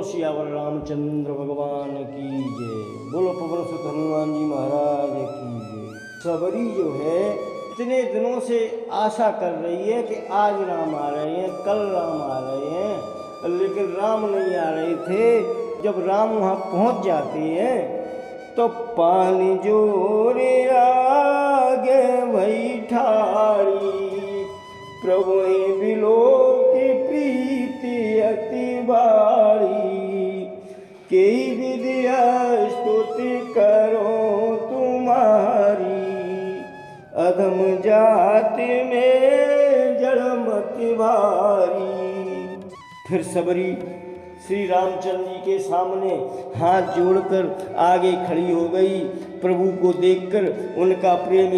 सियावर रामचंद्र भगवान की जय। बोलो पवन सुत हनुमान जी महाराज की जय। सबरी जो है इतने दिनों से आशा कर रही है कि आज राम आ रहे हैं, कल राम आ रहे हैं, लेकिन राम नहीं आ रहे थे। जब राम वहाँ पहुँच जाते हैं तो पानी जोरे आगे वही ठाड़ी, प्रभु बिलो की प्रीति अति बारी, कई विद्या स्तुति करो तुम्हारी, अधम जाति में जड़मति भारी। फिर सबरी श्री रामचंद्र जी के सामने हाथ जोड़कर आगे खड़ी हो गई। प्रभु को देखकर उनका प्रेम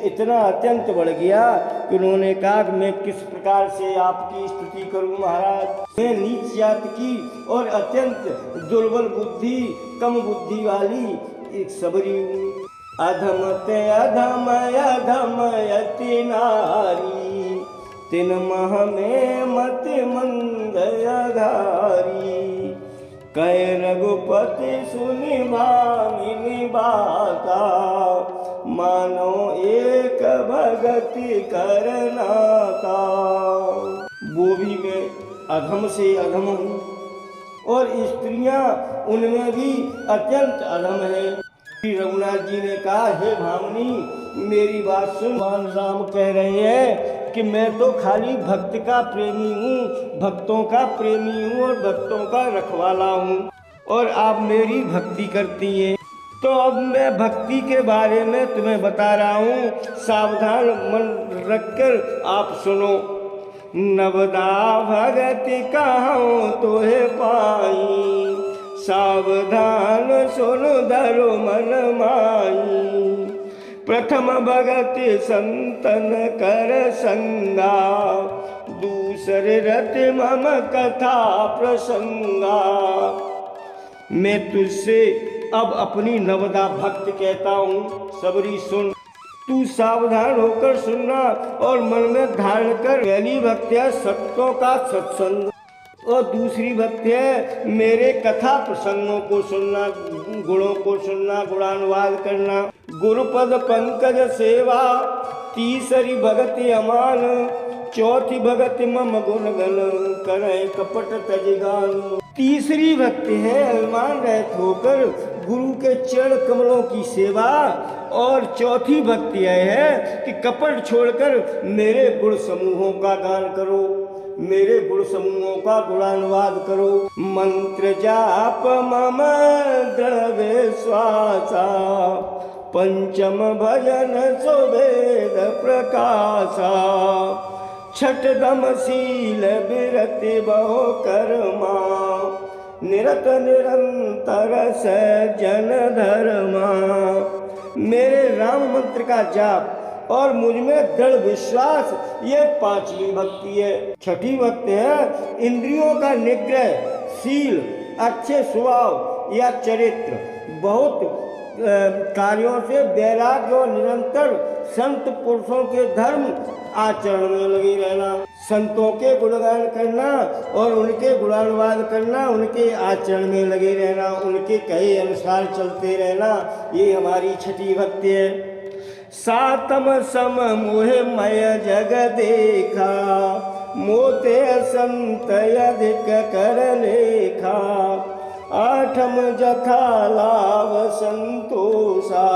इतना अत्यंत बढ़ गया कि उन्होंने कहा कि मैं किस प्रकार से आपकी स्तुति करूं महाराज। मैं नीच जाति की और अत्यंत दुर्बल बुद्धि, कम बुद्धि वाली एक सबरी हूँ। अधमते अधम अधम अति नारी, तिन मह में मत मंद अघारी, कह रघुपति सुनि भामिनी बाता, मानो एक भगति करनाता। वो भी मैं अधम से अधम हूँ और स्त्रियां उनमें भी अत्यंत अधम है। श्री रघुनाथ जी ने कहा, हे भामिनी मेरी बात सुन। भगवान राम कह रहे हैं कि मैं तो खाली भक्त का प्रेमी हूँ, भक्तों का प्रेमी हूँ और भक्तों का रखवाला हूँ, और आप मेरी भक्ति करती हैं। तो अब मैं भक्ति के बारे में तुम्हें बता रहा हूँ, सावधान मन रखकर आप सुनो। नवदा भगति कहाँ तोहे पाई, सावधान सुन धरो मन माई, प्रथम भगति संतन कर संगा, दूसरे रति मम कथा प्रसंगा। मैं तुझसे अब अपनी नवदा भक्त कहता हूँ, सबरी सुन। तू सावधान होकर सुनना और मन में धारण कर। पहली भक्ति है सत्यों का सत्संग और दूसरी भक्ति है मेरे कथा प्रसंगों को सुनना, गुणों को सुनना, गुणानुवाद करना। गुरुपद पंकज सेवा, तीसरी भगति अमान, चौथी भगति मम गुण गण, करे कपट तजगान। तीसरी भक्ति है अभिमान रहित होकर गुरु के चरण कमलों की सेवा, और चौथी भक्ति है कि कपट छोड़कर मेरे गुण समूहों का गान करो, मेरे गुण समूहों का गुणानुवाद करो। मंत्र जाप मम दृढ़ विश्वासा, पंचम भजन सुवेद प्रकाशा, छठ दम शील विरति बहु कर्मा, निरत निरंतर सज्जन धर्मा। मेरे राम मंत्र का जाप और मुझ में दृढ़ विश्वास, ये पांचवी भक्ति है। छठी भक्ति है इंद्रियों का निग्रह, शील, अच्छे स्वभाव या चरित्र, बहुत कार्यों से वैराग्य और निरंतर संत पुरुषों के धर्म आचरण में लगे रहना, संतों के गुणगान करना और उनके गुणानुवाद करना, उनके आचरण में लगे रहना, उनके कहे अनुसार चलते रहना, ये हमारी छठी भक्ति है। सातम सम मोह मय जग देखा, मोते संत अधिक कर लेखा, आठम जथा लाभ संतोषा,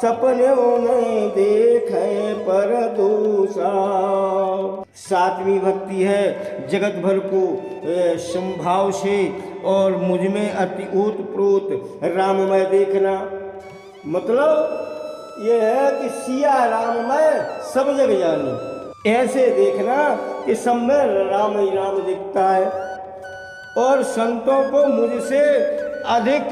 सपनों में देखे पर दूषा। सातवीं भक्ति है जगत भर को संभाव से और मुझ में अति ओतप्रोत राममय देखना। मतलब ये है कि सिया राममय सब जग जानी, ऐसे देखना कि सब में राम ही राम दिखता है, और संतों को मुझसे अधिक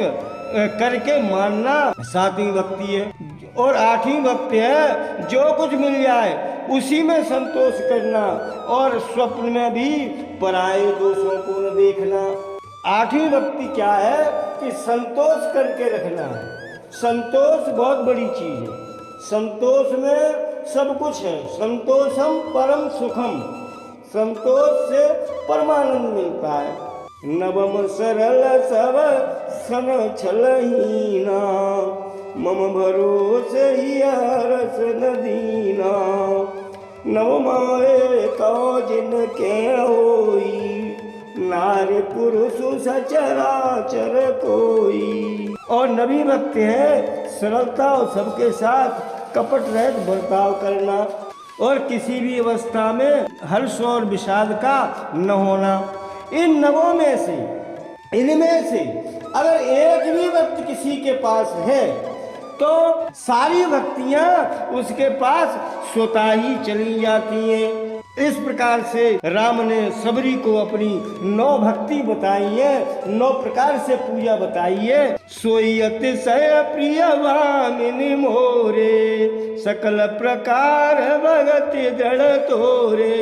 करके मानना सातवीं भक्ति है। और आठवीं भक्ति है जो कुछ मिल जाए उसी में संतोष करना और स्वप्न में भी पराये दोषों को न देखना। आठवीं भक्ति क्या है कि संतोष करके रखना है। संतोष बहुत बड़ी चीज है, संतोष में सब कुछ है। संतोषम परम सुखम, संतोष से परमानंद मिलता है। नवम सरल सब सन छलहीना, मम भरोसे रस नदीना। नव माए कौ जिन के होई, नारी पुरुष सचराचर कोई। और नबी भक्त है सरलता और सबके साथ कपट रहित बर्ताव करना, और किसी भी अवस्था में हर्ष और विषाद का न होना। इन नवों में से, इनमें से अगर एक भी भक्त किसी के पास है तो सारी भक्तियां उसके पास स्वतः ही चली जाती हैं। इस प्रकार से राम ने सबरी को अपनी 9 भक्ति बताई है, 9 प्रकार से पूजा बताई है। सोई अतिशय प्रिय भामिनी मोरे, सकल प्रकार भगति दृढ़ तोरे।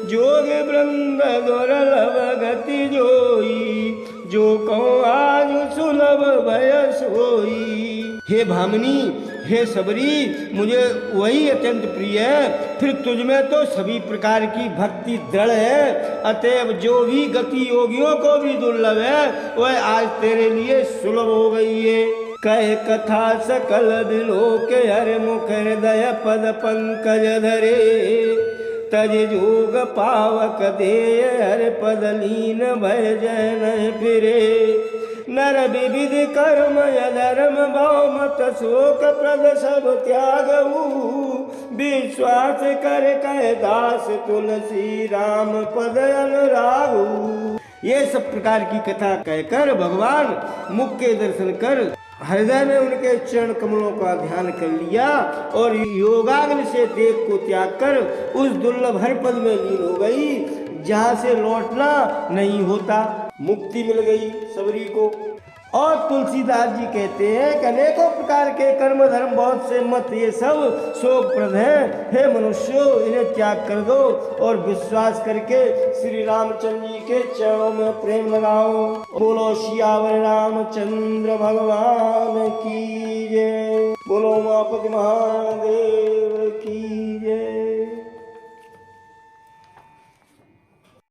जोग वृंद दुर्ल भगति जोई, जो कहो आज सुलभ भय सोई। हे भामिनी, हे सबरी, मुझे वही अत्यंत प्रिय है, फिर तुझ में तो सभी प्रकार की भक्ति दृढ़ है। अतएव जो भी गति योगियों को भी दुर्लभ है वह आज तेरे लिए सुलभ हो गई है। कह कथा सकल दिलों के हर मुख हृदय पद पंकज धरे, तज जोग पावक दे हर पद लीन भय जय फिरे। नर विविध कर्म अधर्म भाव मत शोक प्रद सब त्यागऊ, विश्वास कर कह दास तुलसी राम पद अनुरागू। ये सब प्रकार की कथा कहकर भगवान मुख के दर्शन कर हृदय में उनके चरण कमलों का ध्यान कर लिया और योगाग्नि से देह को त्याग कर उस दुर्लभ हर पद में लीन हो गई जहाँ से लौटना नहीं होता। मुक्ति मिल गई सबरी को। और तुलसीदास जी कहते हैं कि अनेकों प्रकार के कर्म धर्म बहुत से मत ये सब शोकप्रद हैं। हे मनुष्यों, इन्हें त्याग कर दो और विश्वास करके श्री रामचंद्र जी के चरणों में प्रेम लगाओ। बोलो सियावर रामचंद्र भगवान की जय। बोलो उमापति महादेव।